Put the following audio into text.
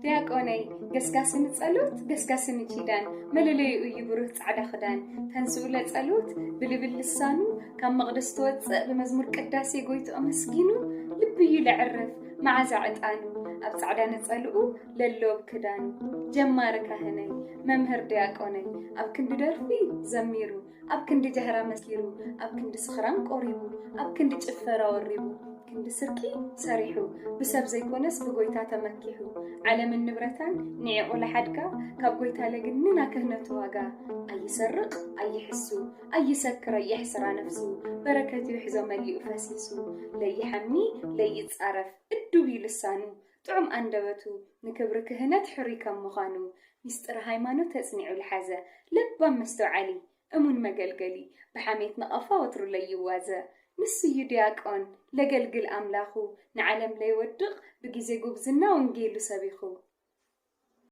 ዲያቆነይ ገስጋስን ጸሎት ገስጋስን ኪዳን መለለዩ ይብሩህ ጻዕዳ ክዳን ተንስኡ ለጸሎት ብልብል ልሳኑ ካብ መቅደስ ተወፅእ ብመዝሙር ቅዳሴ ጎይቱ አመስጊኑ ልብዩ ለዕረፍ መዓዛ ዕጣኑ ኣብ ጻዕዳ ነጸልኡ ለሎብ ክዳኑ ጀማረ ካህነይ መምህር ዲያቆነይ ኣብ ክንዲ ደርፊ ዘሚሩ ኣብ ክንዲ ጀህራ መስሊሩ ኣብ ክንዲ ስኽራን ቆሪቡ ኣብ ክንዲ ጭፈራ ወሪቡ ክንዲ ስርቂ ሰሪሑ ብሰብ ዘይኮነስ ብጎይታ ተመኪሑ ዓለምን ንብረታን ንዕቁ ለሓድጋ ካብ ጎይታ ለግንና ክህነቱ ዋጋ ኣይሰርቕ ኣይሕሱ ኣይሰክር ኣየሕስራ ነፍሱ በረከት ይሕዞ መሊኡ ፈሲሱ ለይሐሚ ለይጻረፍ እዱብ ይልሳኑ ጥዑም አንደበቱ ንክብሪ ክህነት ሕሪ ከም ምዃኑ ሚስጥር ሃይማኖት ተጽኒዑ ልሓዘ ልባም መስተውዓሊ እሙን መገልገሊ ብሓሜት ነቐፋ ወትሩ ለይዋዘ ንስዩ ዲያቆን ለገልግል ኣምላኹ ንዓለም ለይወድቕ ብጊዜ ጉብዝና ወንጌሉ ሰቢኹ